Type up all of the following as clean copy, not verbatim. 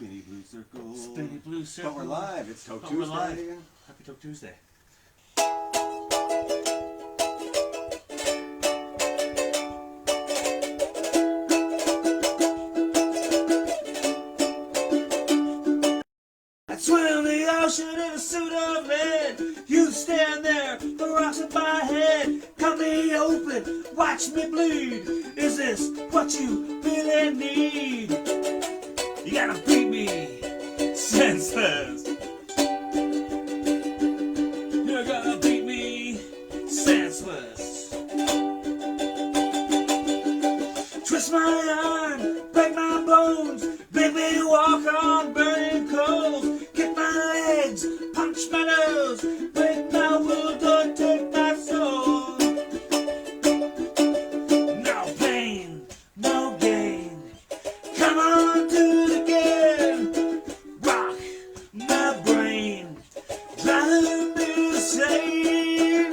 Spinny Blue Circle. Spinny Blue Circle. But we're live. It's Toke Tuesday. We're live. Happy Toke Tuesday. I'd swim the ocean in a suit of lead. You stand there, the rocks at my head. Cut me open, watch me bleed. Is this what you really need? You gotta beat me senseless. You're gonna beat me senseless. Twist my arm, break my bones, make me walk on burning coals. Kick my legs, punch my nose, break my will, don't take my soul. No pain, no gain. Come on, do it again. Rock my brain, driving me insane.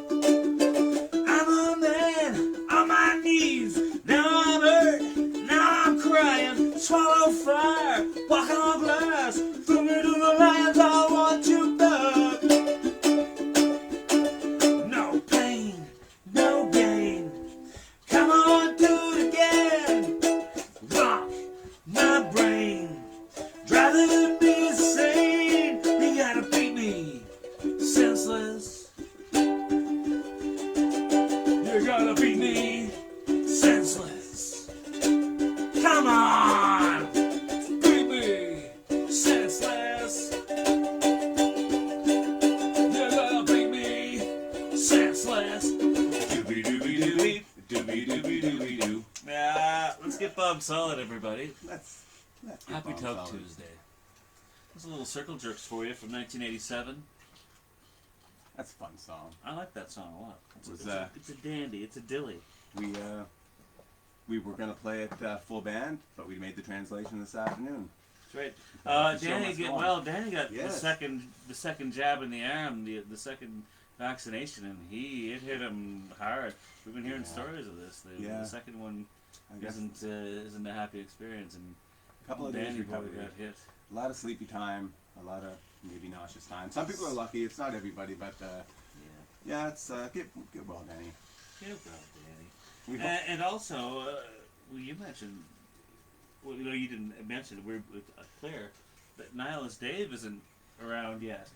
I'm a man on my knees. Now I'm hurt, now I'm crying. Swallow fire, walk on glass. Throw me to the lions, I want you back. No pain, no gain. Come on, do it again. Rock my brain, driving me insane. You gotta beat me senseless. You're gonna beat me senseless. Come on, beat me senseless. You're gonna beat me senseless. Doobie doobie doobie, doobie doobie doobie doo. Let's get Bob Solid, everybody. Let's Happy Bob Toke Solid. Tuesday. There's a little Circle Jerks for you from 1987. That's a fun song. I like that song a lot. Was, It's a dandy. It's a dilly. We were gonna play it full band, but we made the translation this afternoon. That's right. The show Danny must get go on. well. Danny got Yes. the second jab in the arm, the second vaccination, and it hit him hard. We've been hearing Yeah. stories of this. Yeah. The second one I guess isn't a happy experience, and a couple of days Danny boy recovery. got hit. A lot of sleepy time, a lot of maybe nauseous time. Some people are lucky. It's not everybody, but yeah, it's get well, Danny. Get well, Danny. We hope- And also, well, you mentioned, well, you know, you didn't mention it. We're clear that Nihilist Dave isn't around yet,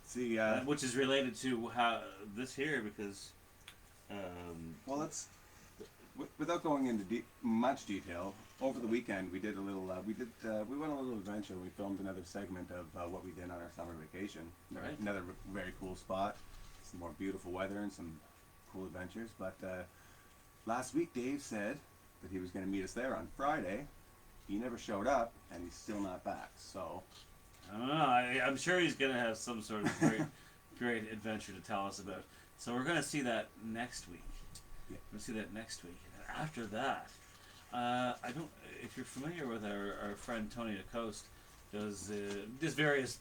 see, which is related to how this here because. well, let's without going into much detail. Over the weekend, we did a little. We went on a little adventure. We filmed another segment of what we did on our summer vacation. Right. Another very cool spot. Some more beautiful weather and some cool adventures. But last week, Dave said that he was going to meet us there on Friday. He never showed up, and he's still not back. So I don't know. I'm sure he's going to have some sort of great adventure to tell us about. So we're going to see that next week. Yeah. We'll see that next week. And after that, I don't. If you're familiar with our friend Tony DeCoste, does various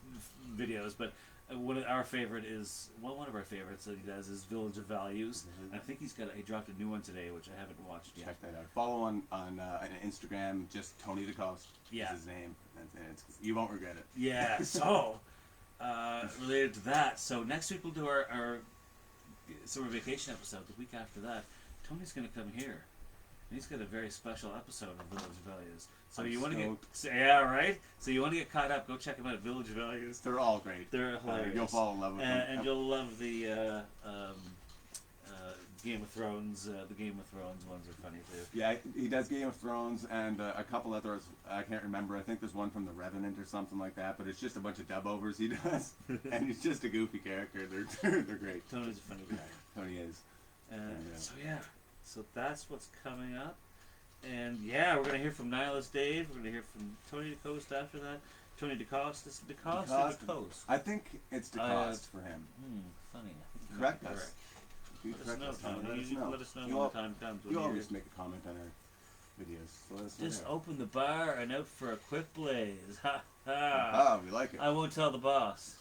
videos, but one of our favorites that he does is Village of Values. Mhm. And I think he dropped a new one today, which I haven't watched yet. check that out. Follow on Instagram. Just Tony DeCoste Yeah. is his name, and you won't regret it. Yeah, so, related to that, so next week we'll do our summer vacation episode. The week after that, Tony's going to come here. And he's got a very special episode of Village of Values. So I'm you want to stoked. yeah, right? So you want to get caught up, go check them out at Village of Values. They're all great. They're hilarious. You'll fall in love with them. And you'll love the Game of Thrones. The Game of Thrones ones are funny too. Yeah, he does Game of Thrones and a couple others. I can't remember. I think there's one from The Revenant or something like that. But it's just a bunch of dub-overs he does, and he's just a goofy character. They're great. Tony's a funny guy. Tony is. So that's what's coming up. And yeah, we're gonna hear from Nihilist Dave. We're gonna hear from Tony DeCoste after that. Tony DeCoste. Is it DeCoste or DeCoste? I think it's DeCoste for him. Funny. Correct us. You Let us know, Tony. You let us know when the time comes. You always make a comment on our videos. So let us know Just there. open the bar and out for a quick blaze. Ha ha. Ah, we like it. I won't tell the boss.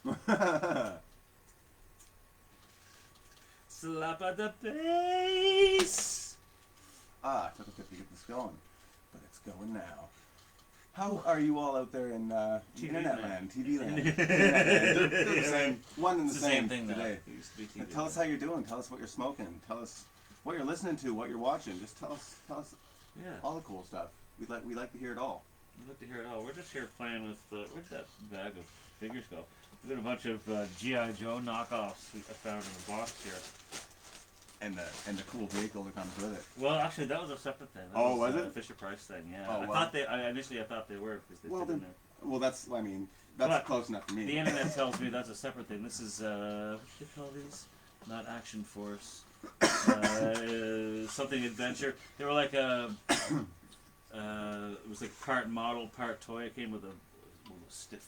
slap at the bass. It took a bit to get this going, but it's going now. How are you all out there in internet land, TV land? They're the same, one and the same thing today. It used to be TV Tell us how you're doing. Tell us what you're smoking. Tell us what you're listening to, what you're watching. Just tell us all the cool stuff. We like to hear it all. We'd like to hear it all. We're just here playing with, where'd that bag of figures go? We've got a bunch of G.I. Joe knockoffs I found in the box here. And the cool vehicle that comes with it. Well, actually, that was a separate thing. That was it? A Fisher Price thing, yeah. Oh, I well. thought initially I thought they were because they fit in there. Well, that's But close enough for me. The internet tells me that's a separate thing. This is, what do they call these? Not Action Force. Something adventure. They were like it was like part model, part toy. It came with a stiff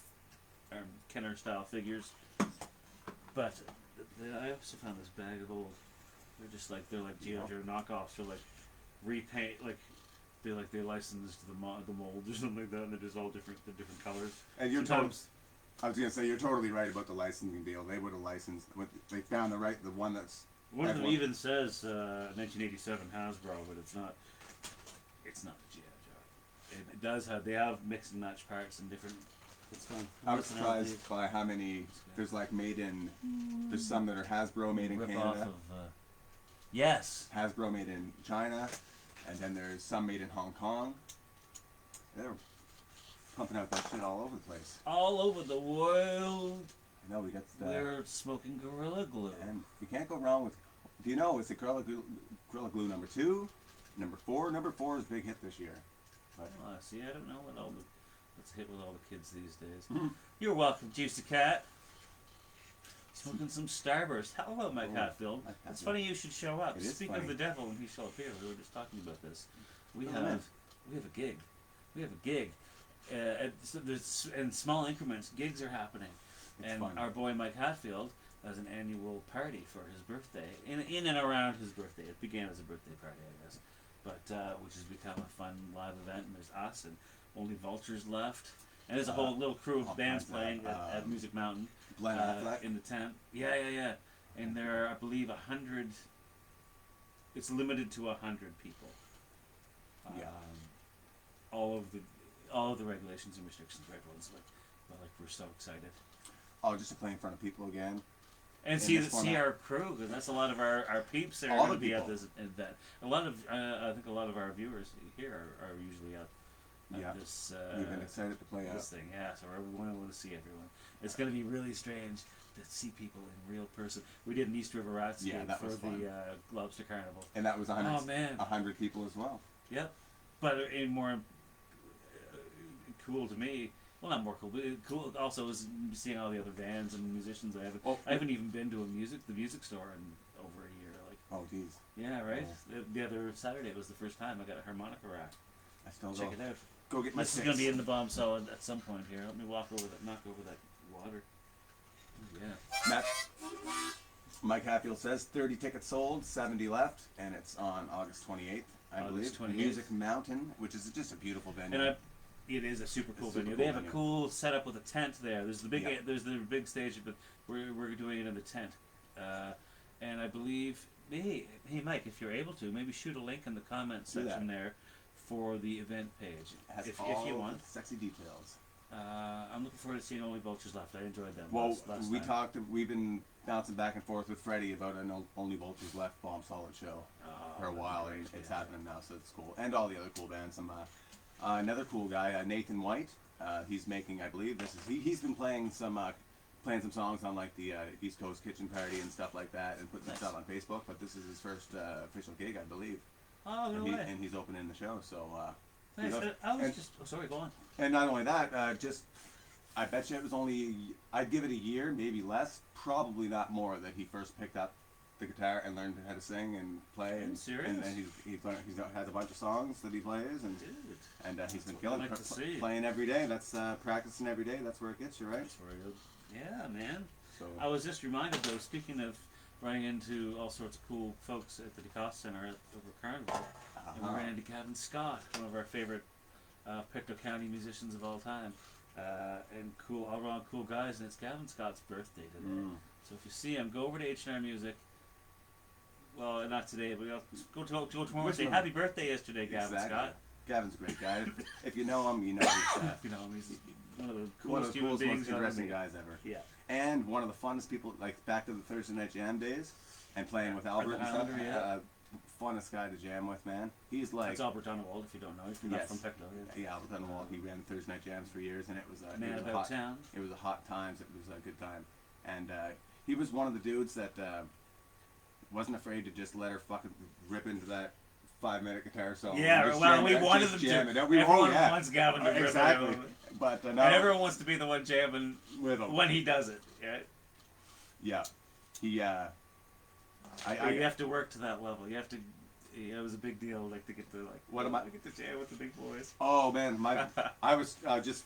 Kenner style figures. But I also found this bag of old. They're like G.I. Joe knockoffs. They're like repaint, they licensed the mold or something like that. And they're just all different colors. And I was gonna say you're totally right about the licensing deal. They would have licensed. They found the one that's. One of them even says 1987 Hasbro, but it's not. It's not the G.I. Joe. It does have. They have mix and match parts and different. It's fun. I was surprised by how many. There's like made in. There's some that are Hasbro made in Rip Canada. off of, yes. Hasbro made in China, and then there's some made in Hong Kong. They're pumping out that shit all over the place. All over the world. No, we got. We're smoking Gorilla Glue. And you can't go wrong with. Do you know it's the Gorilla Glue number 2, number 4. Number 4 is a big hit this year. But, See, I don't know what's a hit with all the kids these days. You're welcome, Juicy Cat. Smoking some Starburst. Hello, Mike Hatfield. It's funny you should show up. Speaking of the devil, when he shall appear, we were just talking about this. We have a gig. We have a gig. In small increments, gigs are happening. It's fun. Our boy Mike Hatfield has an annual party for his birthday, in and around his birthday. It began as a birthday party, I guess, but which has become a fun live event. And there's us and Only Vultures left, and there's a whole little crew of bands playing at Music Mountain in the tent. Yeah. And there are, I believe, 100. It's limited to 100 people. All of the regulations and restrictions for everyone's but we're so excited. Oh, just to play in front of people again. And see our crew, because that's a lot of our peeps that are going to be at this event. I think a lot of our viewers here are usually at this. We've been excited to play this thing, yeah. So we want to see everyone. It's going to be really strange to see people in real person. We did an East River Rats game for the Lobster Carnival, and that was 100 people as well. Yep, but in more cool to me. Well, not more cool, but cool also is seeing all the other bands and musicians. I haven't even been to the music store in over a year. Oh, geez. Yeah, right. Oh. The other Saturday was the first time I got a harmonica rack. I still check it out. Go get my. This is gonna be in the bomb solid at some point here. Let me knock over that water. Yeah. Mike Hatfield says 30 tickets sold, 70 left, and it's on August 28th, I believe. 28th. Music Mountain, which is just a beautiful venue. And it is a super cool venue. They have a cool setup with a tent there. There's the big stage, but we're doing it in the tent. And I believe, hey Mike, if you're able to, maybe shoot a link in the comments section there for the event page, if you want. Sexy details. I'm looking forward to seeing Only Vultures Left. I enjoyed them. Well, last we've been bouncing back and forth with Freddie about an Only Vultures Left Bomb Solid show for a while, and it's happening now, so it's cool. And all the other cool bands. Another cool guy, Nathan White. He's making, I believe, he's been playing some songs on like the East Coast Kitchen Party and stuff like that, and putting stuff on Facebook. But this is his first official gig, I believe. Oh, no way. And he's opening the show, so. Nice. Sorry, go on. And not only that, I bet you it was I'd give it a year, maybe less, probably not more, that he first picked up the guitar and learned how to sing and play. And serious? And then he's has a bunch of songs that he plays, and he's been killing it, playing every day. That's practicing every day. That's where it gets you, right? That's where yeah, man. So I was just reminded, though, speaking of running into all sorts of cool folks at the DeCoste Center over Carnival, and we ran into Gavin Scott, one of our favorite Pictou County musicians of all time, and all around cool guys, and it's Gavin Scott's birthday today. So if you see him, go over to H&R Music, well, not today, but go tomorrow and say happy birthday yesterday, Gavin Scott. Gavin's a great guy. If you know him, you know he's He's one of the one of coolest the human coolest, most beings on interesting the guys ever. Yeah. And one of the funnest people, like back to the Thursday night jam days, and playing with Albert and stuff. Funnest guy to jam with, man. He's like... That's Albert Donald, if you don't know. If you're not from Peckville. Yeah, Albert Donald. He ran Thursday night jams for years, and it was town. It was a hot times. It was a good time. And he was one of the dudes that wasn't afraid to just let her fucking rip into that 5-minute guitar solo. Yeah, well, we wanted them to. Everyone wants Gavin to rip exactly. But no. And everyone wants to be the one jamming with him when he does it. Right? Yeah. He. You have to work to that level. You have to. It was a big deal, like to get to get to jam with the big boys. Oh man, I was just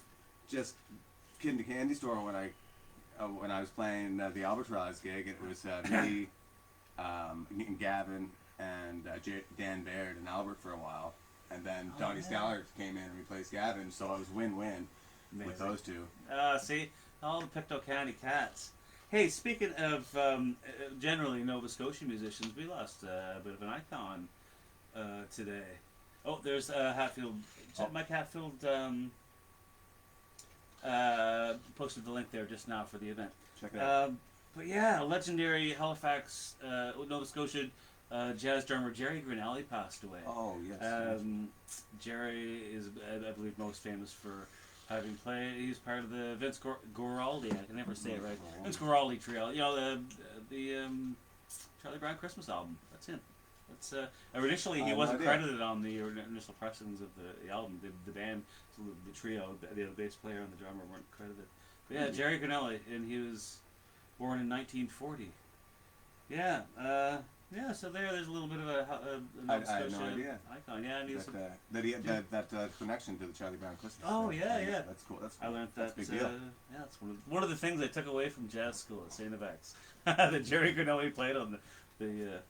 kid in the candy store when I was playing the Albatross gig. It was me, and Gavin, and Dan Baird and Albert for a while, and then Donnie Scallard came in and replaced Gavin. So it was win-win with those two. See, all the Pictou County cats. Hey, speaking of generally Nova Scotia musicians, we lost a bit of an icon today. Oh, there's Hatfield. Mike Hatfield posted the link there just now for the event. Check it out. But yeah, legendary Halifax, Nova Scotia jazz drummer Jerry Grinelli passed away. Oh, yes. Jerry is, I believe, most famous for having played. He's part of the Vince Guaraldi. I can never say it right. Vince Guaraldi trio. You know the Charlie Brown Christmas album. That's him. That's initially he wasn't credited on the initial pressings of the album. The band, the trio, the bass player and the drummer weren't credited. But yeah, Jerry Grinelli, and he was born in 1940. Yeah. Yeah, so there's a little bit of a Nova Scotia I had no idea. icon. Yeah, and that connection to the Charlie Brown Christmas. Oh yeah. That's cool. That's cool. I learned that. That's a big deal. Yeah, it's one of the things I took away from jazz school at St. X. That Jerry Grinelli played on the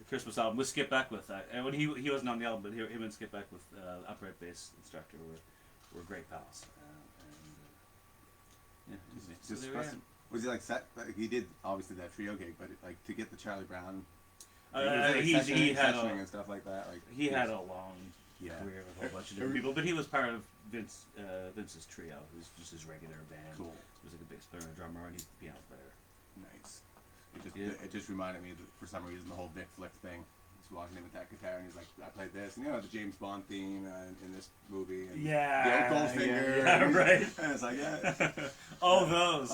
Christmas album with Skip Beckwith. And when he wasn't on the album, but him and Skip Beckwith, upright bass instructor, were great pals. Just was he like set? He did obviously that trio gig, but like to get the Charlie Brown. He had and stuff like that. Like he had a long career with a whole bunch of different people, but he was part of Vince's trio, who's just his regular band. Cool. He was like a bass player and a drummer, and he's a piano player. Nice. It just reminded me that for some reason the whole Vic Flick thing. He's walking in with that guitar and he's like, I played this, and you know the James Bond theme in this movie. And the old Goldfinger. Yeah, right. And it's like, yeah. All those.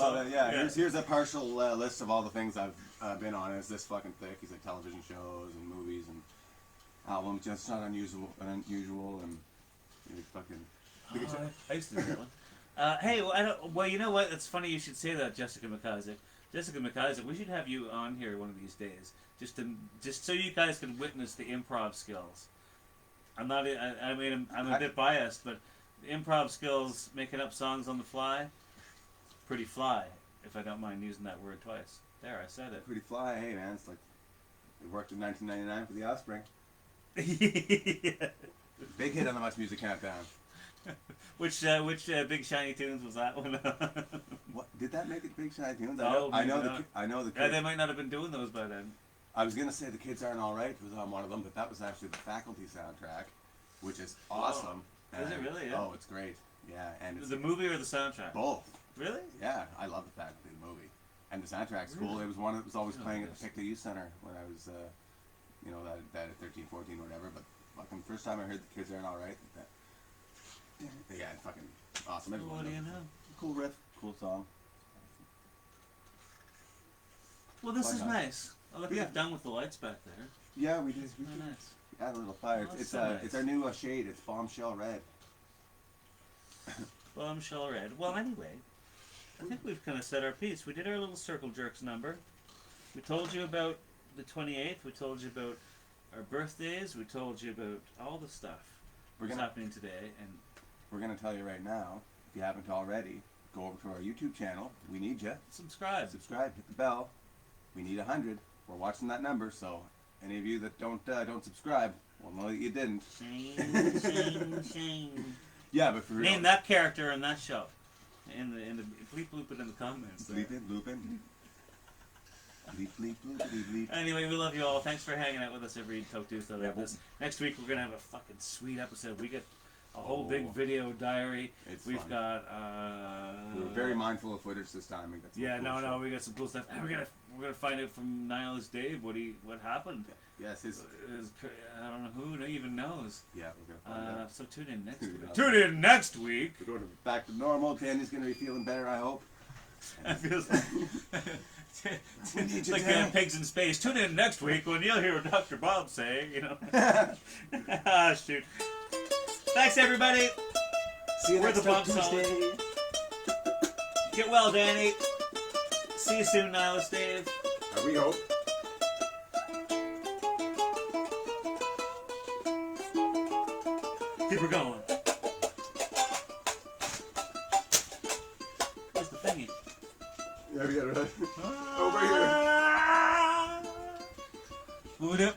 Here's a partial list of all the things I've been on. It's this fucking thick. He's like television shows and movies and albums. Just not unusual, and fucking. I used to do that one. Hey, well, you know what? It's funny you should say that, Jessica McIsaac. Jessica McIsaac, we should have you on here one of these days, just so you guys can witness the improv skills. I'm a bit biased, but the improv skills, making up songs on the fly, pretty fly, if I don't mind using that word twice. There, I said it. Pretty fly, hey man, it's like, it worked in 1999 for the Offspring. Yeah. Big hit on the Much Music Countdown. Which Big Shiny Tunes was that one? What did that make it Big Shiny Tunes? I know the kids. Yeah, they might not have been doing those by then. I was gonna say The Kids Aren't Alright was on one of them, but that was actually the Faculty soundtrack, which is awesome. Is it really? Yeah. Oh, it's great. Yeah, and it's the movie or the soundtrack? Both. Really? Yeah, I love the Faculty movie, and the soundtrack's cool. It was one that was always playing at the Pictou Youth Center when I was, that at 13, 14 or whatever. But fucking first time I heard The Kids Aren't Alright. Yeah, fucking awesome. What do you know? Cool riff, cool song. Well, this is nice. Oh, look, we've done with the lights back there. Yeah, we did. Oh, nice. Add a little fire. Oh, it's nice. It's our new shade. It's Bombshell Red. Bombshell Red. Well, anyway, I think we've kind of set our piece. We did our little Circle Jerks number. We told you about the 28th. We told you about our birthdays. We told you about all the stuff that's happening today. And we're going to tell you right now, if you haven't already, go over to our YouTube channel. We need you. Subscribe. Hit the bell. We need 100. We're watching that number, so any of you that don't subscribe, we'll know that you didn't. Shame. Yeah, but for real. Name that character in that show. Bleep loop it in the comments. Bleep it, loop it. Bleep, bleep, bleep, bleep, bleep. Anyway, we love you all. Thanks for hanging out with us every Talk Tuesday like Yeah, this. Next week we're gonna have a fucking sweet episode. We get a whole Oh. big video diary. It's We've fun. got We were very mindful of footage this time. We got some yeah, cool no, shit. we got some cool stuff. And we're gonna find out from Nihilist Dave what happened. Yes, his. I don't know who even knows. Yeah, we're gonna find out. So tune in next week. Yeah. Tune in next week. We're going back to normal. Danny's gonna be feeling better, I hope. That feels We need it's you, like Danny. Pigs in Space. Tune in next week when you'll hear Dr. Bob say, ah, shoot. Thanks, everybody. See you We're next the Bomb Tuesday. Get well, Danny. See you soon, Nihilist Dave. We hope. Keep her going. Where's the thingy? Yeah, we got it. Over here. Would it